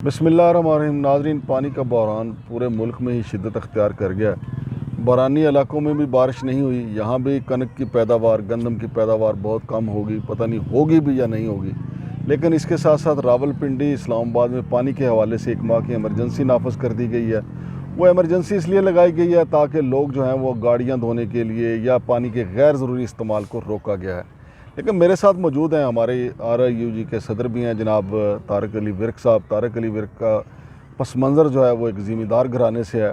बिस्मिल्लाहिर्रहमानिर्रहीम। नाज़रीन, पानी का बहरान पूरे मुल्क में ही शिद्दत अख्तियार कर गया है। बरानी इलाकों में भी बारिश नहीं हुई। यहाँ भी कनक की पैदावार, गंदम की पैदावार बहुत कम होगी, पता नहीं होगी भी या नहीं होगी। लेकिन इसके साथ साथ रावलपिंडी, इस्लामाबाद में पानी के हवाले से 1 माह की एमरजेंसी नाफज कर दी गई है। वो एमरजेंसी इसलिए लगाई गई है ताकि लोग जो हैं वो गाड़ियाँ धोने के लिए या पानी के गैर ज़रूरी इस्तेमाल को रोका गया है। लेकिन मेरे साथ मौजूद हैं हमारे RIUG के सदर भी हैं जनाब तारक अली विर्क साहब। तारक अली विर्क का पस मंज़र जो है वो एक ज़मींदार घराने से है,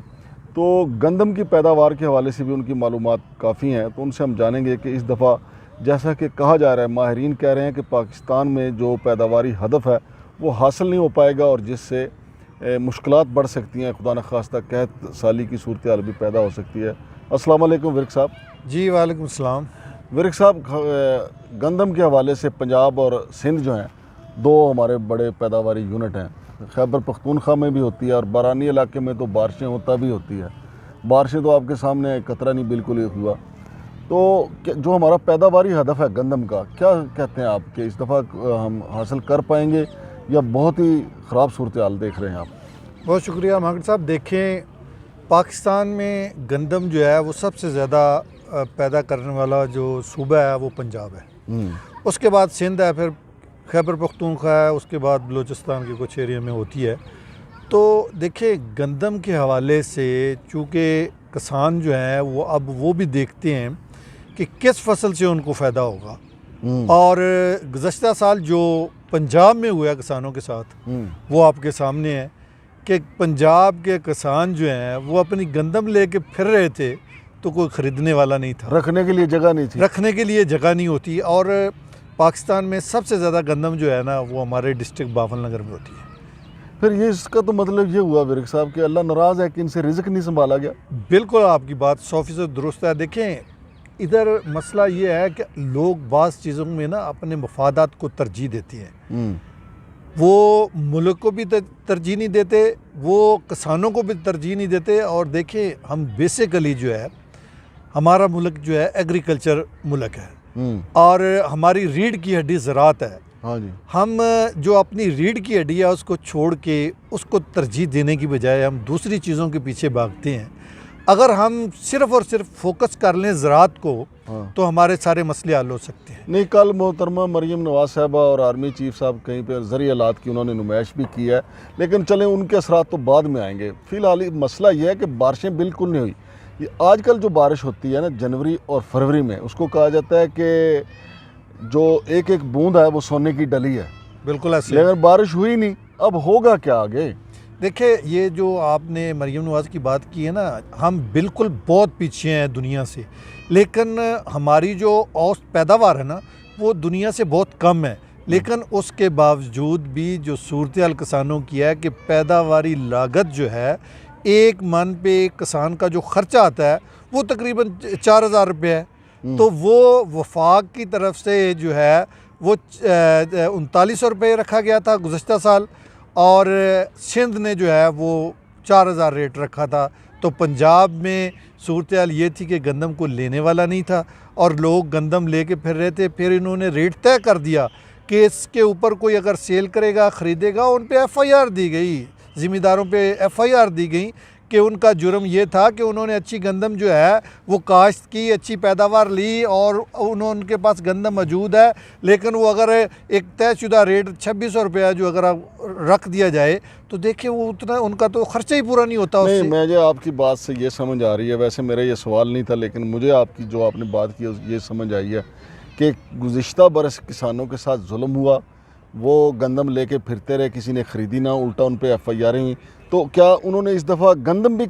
तो गंदम की पैदावार के हवाले से भी उनकी मालूमात काफ़ी हैं। तो उनसे हम जानेंगे कि इस दफ़ा जैसा कि कहा जा रहा है, माहिरीन कह रहे हैं कि पाकिस्तान में जो पैदावारी हदफ है वो हासिल नहीं हो पाएगा और जिससे मुश्किलात बढ़ सकती हैं, खुदा न खास्ता कहत साली की सूरत हाल भी पैदा हो सकती है। अस्सलाम वालेकुम विर्क साहब। जी वालेकुम सलाम। विर्क साहब, गंदम के हवाले से पंजाब और सिंध जो हैं, 2 हमारे बड़े पैदावारी यूनिट हैं। खैबर पख्तूनख्वा में भी होती है और बरानी इलाके में तो बारिशें होता भी होती है। बारिशें तो आपके सामने कतरा नहीं बिल्कुल ही हुआ। तो जो हमारा पैदावारी हदफ है गंदम का, क्या कहते हैं आप कि इस दफ़ा हम हासिल कर पाएंगे या बहुत ही ख़राब सूरत हाल देख रहे हैं आप? बहुत शुक्रिया मांगड़ साहब। देखें, पाकिस्तान में गंदम जो है वो सबसे ज़्यादा पैदा करने वाला जो सूबा है वो पंजाब है। उसके बाद सिंध है, फिर खैबर पख्तूनख्वा है, उसके बाद बलूचिस्तान के कुछ एरिया में होती है। तो देखिए, गंदम के हवाले से चूँकि किसान जो हैं वो अब वो भी देखते हैं कि किस फसल से उनको फ़ायदा होगा। और गुज़श्ता साल जो पंजाब में हुआ किसानों के साथ वो आपके सामने है कि पंजाब के किसान जो हैं वो अपनी गंदम लेके फिर रहे थे तो कोई ख़रीदने वाला नहीं था, रखने के लिए जगह नहीं थी, रखने के लिए जगह नहीं होती। और पाकिस्तान में सबसे ज़्यादा गंदम जो है ना वो हमारे डिस्ट्रिक्ट बावलनगर में होती है। फिर ये इसका तो मतलब ये हुआ विर्क साहब कि अल्लाह नाराज़ है कि इनसे रिज़्क नहीं संभाला गया। बिल्कुल आपकी बात 100% दुरुस्त है। देखें, इधर मसला ये है कि लोग बाज़ चीज़ों में ना अपने मफादात को तरजीह देते हैं। वो मुल्क को भी तरजीह नहीं देते, वो किसानों को भी तरजीह नहीं देते। और देखें, हम बेसिकली जो है हमारा मुल्क जो है एग्रीकल्चर मुल्क है और हमारी रीढ़ की हड्डी ज़राअत है। हाँ जी। हम जो अपनी रीढ़ की हड्डी है उसको छोड़ के उसको तरजीह देने की बजाय हम दूसरी चीज़ों के पीछे भागते हैं। अगर हम सिर्फ़ और सिर्फ फोकस कर लें ज़राअत को, हाँ, तो हमारे सारे मसले हल हो सकते हैं। नहीं, कल मोहतरमा मरियम नवाज़ साहबा और आर्मी चीफ साहब कहीं पर ज़रिए हालात की उन्होंने नुमाइश भी की है, लेकिन चलें उनके असरात तो बाद में आएंगे। फ़िलहाल मसला यह है कि बारिशें बिल्कुल नहीं हुई। ये आजकल जो बारिश होती है ना जनवरी और फरवरी में, उसको कहा जाता है कि जो एक एक बूंद है वो सोने की डली है। बिल्कुल ऐसे, लेकिन बारिश हुई नहीं। अब होगा क्या आगे? देखिए, ये जो आपने मरियम नवाज़ की बात की है ना, हम बिल्कुल बहुत पीछे हैं दुनिया से, लेकिन हमारी जो औसत पैदावार है ना वो दुनिया से बहुत कम है। लेकिन उसके बावजूद भी जो सूरत हाल किसानों की है कि पैदावारी लागत जो है, 1 मन पे एक किसान का जो ख़र्चा आता है वो तकरीबन 4000 रुपये है। तो वो वफाक की तरफ से जो है वो 3900 रुपये रखा गया था गुज़श्ता साल, और सिंध ने जो है वो 4000 रेट रखा था। तो पंजाब में सूरत हाल ये थी कि गंदम को लेने वाला नहीं था और लोग गंदम लेके फिर रहे थे। फिर इन्होंने रेट तय कर दिया कि इसके ऊपर कोई अगर सेल करेगा, ख़रीदेगा, उन पे FIR दी गई, ज़िम्मेदारों पे FIR दी गई कि उनका जुर्म ये था कि उन्होंने अच्छी गंदम जो है वो काश्त की, अच्छी पैदावार ली और उनके पास गंदम मौजूद है, लेकिन वो अगर एक तयशुदा रेट 2600 रुपया जो अगर रख दिया जाए तो देखिए वो उतना उनका तो ख़र्चा ही पूरा नहीं होता उससे। नहीं, मुझे आपकी बात से ये समझ आ रही है। वैसे मेरा ये सवाल नहीं था, लेकिन मुझे आपकी जो आपने बात की ये समझ आई है कि गुज़िश्ता बरस किसानों के साथ जुल्म हुआ, वो गंदम लेके फिरते रहे, किसी ने ख़रीदी ना, उल्टा उन पे FIR हुई। तो क्या उन्होंने इस दफ़ा गंदम भी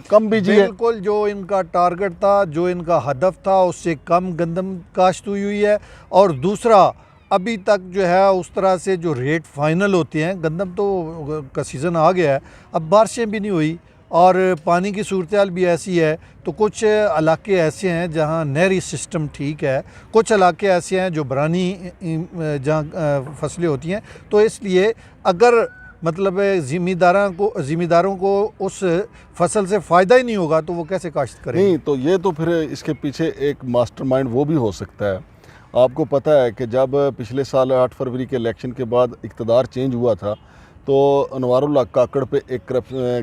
कम बीजी है? बिल्कुल, जो इनका टारगेट था, जो इनका हदफ था, उससे कम गंदम काश्त हुई है। और दूसरा, अभी तक जो है उस तरह से जो रेट फाइनल होते हैं, गंदम तो का सीज़न आ गया है, अब बारिशें भी नहीं हुई और पानी की सूरत हाल भी ऐसी है। तो कुछ इलाके ऐसे हैं जहाँ नहरी सिस्टम ठीक है, कुछ इलाके ऐसे हैं जो बरानी जहाँ फसलें होती हैं। तो इसलिए अगर मतलब ज़िम्मेदारों को उस फसल से फ़ायदा ही नहीं होगा तो वो कैसे काश्त करेंगे? नहीं, तो ये तो फिर इसके पीछे एक मास्टरमाइंड वो भी हो सकता है। आपको पता है कि जब पिछले साल 8 फरवरी के इलेक्शन के बाद इक़्तिदार चेंज हुआ था तो अनवारुल हक काकड़ पे एक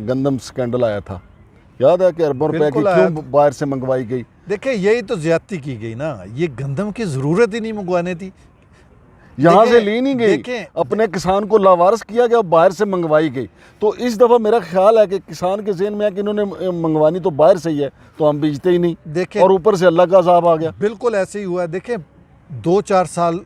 गंदम स्कैंडल आया था, याद है कि अरबों रुपए की बिल्कुल आया क्यों बाहर से मंगवाई गई। देखिए यही तो ज्यादती की गई ना, ये गंदम की ज़रूरत ही नहीं मंगवाने थी। यहाँ से देखें- ली नहीं गई, देखें- अपने किसान को लावारिस किया गया, बाहर से मंगवाई गई। तो इस दफ़ा मेरा ख्याल है कि किसान के ज़हन में है कि इन्होंने मंगवानी तो बाहर से ही है, तो हम बेचते ही नहीं, देखें और ऊपर से अल्लाह का अज़ाब आ गया। बिल्कुल ऐसे ही हुआ है। देखें 2-4 साल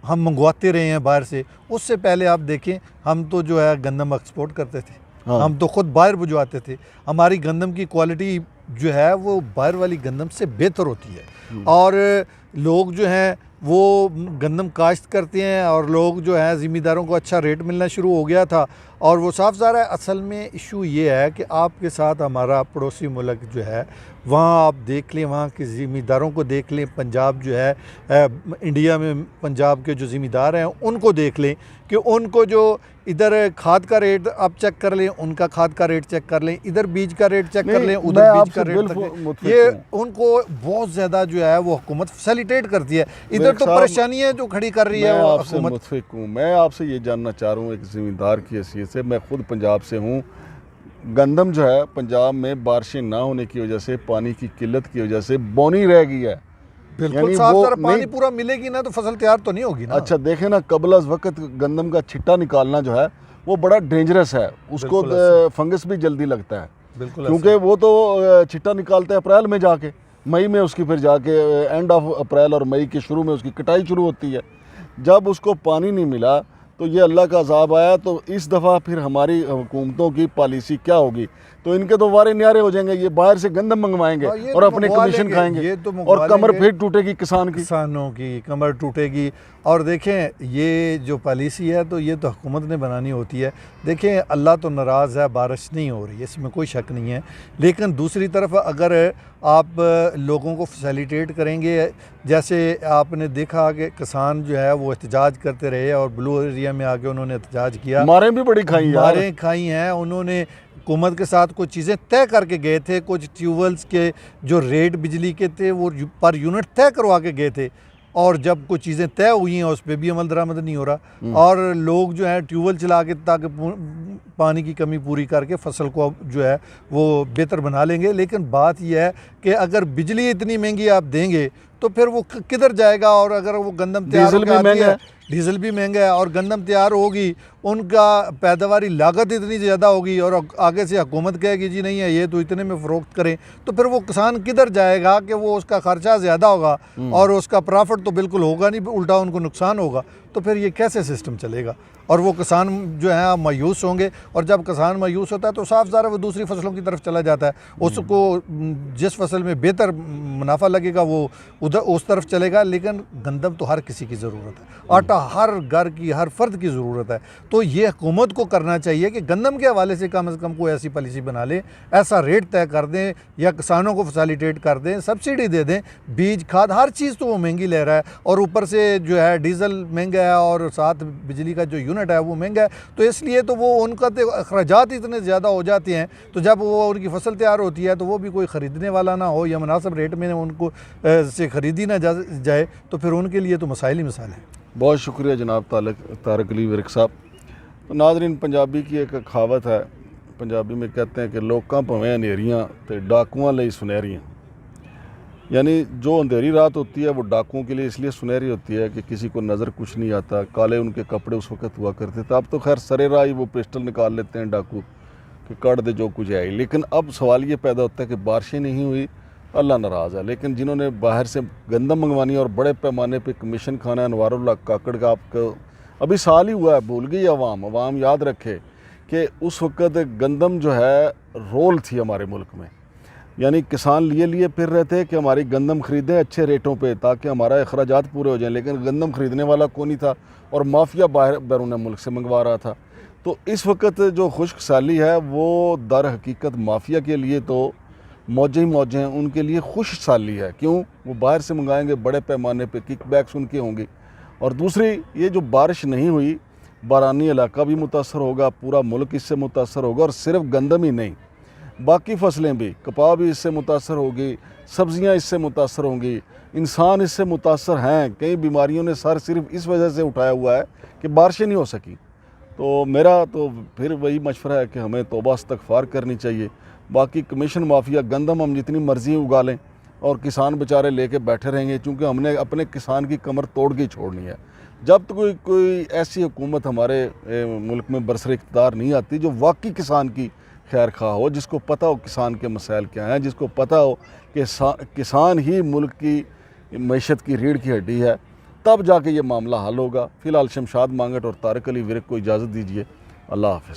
हम मंगवाते रहे हैं बाहर से, उससे पहले आप देखें हम तो जो है गंदम एक्सपोर्ट करते थे। हाँ। हम तो खुद बाहर भिजवाते थे। हमारी गंदम की क्वालिटी जो है वो बाहर वाली गंदम से बेहतर होती है। और लोग जो हैं वो गंदम काश्त करते हैं, और लोग जो है ज़िम्मेदारों को अच्छा रेट मिलना शुरू हो गया था। और वो साफ ज़ाहिर है, असल में इशू ये है कि आपके साथ हमारा पड़ोसी मुल्क जो है, वहाँ आप देख लें, वहाँ के ज़िम्मेदारों को देख लें। पंजाब जो है इंडिया में पंजाब के जो ज़िम्मेदार हैं उनको देख लें कि उनको जो इधर खाद का रेट आप चेक कर लें, उनका खाद का रेट चेक कर लें, इधर बीज का रेट चेक कर लें, उधर मैं बीज का आपसे रेट बिल्कुल तक मुत्तफिक ये हूँ। उनको बहुत ज़्यादा जो है वो हुकूमत फैसिलिटेट करती है। इधर मेरे तो साहब, परेशानियाँ जो खड़ी कर रही है मैं वो आपसे हुकूमत। मुत्तफिक हूँ। मैं आपसे ये जानना चाह रहा हूँ एक ज़िम्मेदार की हैसियत से, मैं खुद पंजाब से हूँ। गंदम जो है पंजाब में बारिशें ना होने की वजह से, पानी की किल्लत की वजह से बौनी रह गई है। बिल्कुल यानी साफ वो सारा पानी नहीं- पूरा मिलेगी ना तो फसल तैयार तो नहीं होगी ना। अच्छा देखें ना, कबल अज़ वक्त गंदम का छिट्टा निकालना जो है वो बड़ा डेंजरस है, उसको बिल्कुल फंगस भी जल्दी लगता है, बिल्कुल क्योंकि वो तो छिट्टा निकालते हैं अप्रैल में जाके, मई में उसकी फिर जाके एंड ऑफ अप्रैल और मई के शुरू में उसकी कटाई शुरू होती है। जब उसको पानी नहीं मिला तो ये अल्लाह का अज़ाब आया। तो इस दफ़ा फिर हमारी हुकूमतों की पॉलिसी क्या होगी, तो इनके तो वारे न्यारे हो जाएंगे, ये बाहर से गंदम मंगवाएंगे हाँ, ये और तो अपने मंगवा कमीशन लेंगे, खाएंगे, ये तो मंगवा और कमर लेंगे। फिर टूटेगी किसान की। किसानों की कमर टूटेगी। और देखें ये जो पॉलिसी है तो ये तो हुकूमत ने बनानी होती है। देखें अल्लाह तो नाराज़ है, बारिश नहीं हो रही है, इसमें कोई शक नहीं है। लेकिन दूसरी तरफ अगर आप लोगों को फैसिलिटेट करेंगे, जैसे आपने देखा कि किसान जो है वो एहतजाज करते रहे और ब्लू एरिया में आके उन्होंने एहतजाज किया, मारें भी बड़ी खाई यार। मारें खाई हैं उन्होंने। हुकूमत के साथ कुछ चीज़ें तय करके गए थे, कुछ ट्यूबवेल्स के जो रेट बिजली के थे वो पर यूनिट तय करवा के गए थे, और जब कुछ चीज़ें तय हुई हैं उस पर भी अमल दरामद नहीं हो रहा। और लोग जो है ट्यूबवेल चला के ताकि पानी की कमी पूरी करके फसल को जो है वो बेहतर बना लेंगे। लेकिन बात यह है कि अगर बिजली इतनी महंगी आप देंगे तो फिर वो किधर जाएगा। और अगर वो गंदम तैयार डीजल भी होकर आती महंगा है, है। डीजल भी महंगा है, और गंदम तैयार होगी, उनका पैदावारी लागत इतनी ज़्यादा होगी, और आगे से हुकूमत कहेगी जी नहीं है ये तो इतने में फ़रोख्त करें, तो फिर वो किसान किधर जाएगा कि वो उसका खर्चा ज़्यादा होगा और उसका प्रॉफिट तो बिल्कुल होगा नहीं, उल्टा उनको नुकसान होगा। तो फिर ये कैसे सिस्टम चलेगा। और वो किसान जो है मायूस होंगे, और जब किसान मायूस होता है तो साफ ज़ाहिर है वो दूसरी फसलों की तरफ चला जाता है। उसको जिस फसल में बेहतर मुनाफा लगेगा वो उधर उस तरफ चलेगा। लेकिन गंदम तो हर किसी की ज़रूरत है, आटा हर घर की हर फर्द की ज़रूरत है। तो ये हुकूमत को करना चाहिए कि गंदम के हवाले से कम कोई ऐसी पॉलिसी बना ले, ऐसा रेट तय कर दें या किसानों को फैसिलिटेट कर दें, सब्सिडी दे दें। बीज खाद हर चीज़ तो वो महंगी ले रहा है, और ऊपर से जो है डीजल महंगा है, और साथ बिजली का जो यूनिट है वो महंगा है। तो इसलिए तो वो उनका तो अखराजात इतने ज़्यादा हो जाते हैं, तो जब वो उनकी फसल तैयार होती है तो वो भी कोई ख़रीदने वाला ना हो, या मुनासिब रेट में उनको से ख़रीदी ना जाए, तो फिर उनके लिए तो मसाइल ही मसाइल हैं। बहुत शुक्रिया जनाब तारक अली विरक साहब। तो नाज़रीन, पंजाबी की एक कहावत है, पंजाबी में कहते हैं कि लोकां भवें हनेरियां ते डाकुआं लई सुनहरियां। यानी जो अंधेरी रात होती है वो डाकुओं के लिए इसलिए सुनहरी होती है कि किसी को नज़र कुछ नहीं आता। काले उनके कपड़े उस वक्त हुआ करते थे, अब तो खैर सरेराह ही वो पिस्टल निकाल लेते हैं डाकू कि काट दे जो कुछ है। लेकिन अब सवाल ये पैदा होता है कि बारिशें नहीं हुई, अल्लाह नाराज़ है। लेकिन जिन्होंने बाहर से गंदम मंगवानी और बड़े पैमाने पे कमीशन खाना है, अनवारुल हक काकड़ का आपको अभी साल ही हुआ है, भूल गई अवाम याद रखे कि उस वक्त गंदम जो है रोल थी हमारे मुल्क में। यानी किसान लिए फिर रहे थे कि हमारी गंदम ख़रीदें अच्छे रेटों पे ताकि हमारा अखराजात पूरे हो जाएं, लेकिन गंदम ख़रीदने वाला कौन नहीं था, और माफिया बाहर बैरून मुल्क से मंगवा रहा था। तो इस वक्त जो खुश्क साली है वो दर हकीकत माफिया के लिए तो मौजें ही मौजें हैं, उनके लिए खुश साली है। क्यों? वो बाहर से मंगाएंगे, बड़े पैमाने पे किकबैक्स उनके होंगे। और दूसरी, ये जो बारिश नहीं हुई, बारानी इलाका भी मुतासर होगा, पूरा मुल्क इससे मुतासर होगा, और सिर्फ गंदम ही नहीं, बाकी फसलें भी, कपाह भी इससे मुतासर होगी, सब्ज़ियाँ इससे मुतासर होंगी, इंसान इससे मुतासर हैं। कई बीमारियों ने सर सिर्फ इस वजह से उठाया हुआ है कि बारिशें नहीं हो सकी। तो मेरा तो फिर वही मशवरा है कि हमें तौबा इस्तग़फ़ार करनी चाहिए। बाकी कमीशन माफिया गंदम हम जितनी मर्ज़ी उगा लें और किसान बेचारे लेके बैठे रहेंगे, चूँकि हमने अपने किसान की कमर तोड़ के ही छोड़नी है। जब तक कोई ऐसी हुकूमत हमारे मुल्क में बरसर इक़्तिदार नहीं आती जो वाकई किसान की खैर खा हो, जिसको पता हो किसान के मसाइल क्या हैं, जिसको पता हो कि किसान ही मुल्क की मईशत की रीढ़ की हड्डी है, तब जाके ये मामला हल होगा। फ़िलहाल शमशाद मांगट और तारिक अली विरक को इजाज़त दीजिए। अल्लाह हाफ़िज़।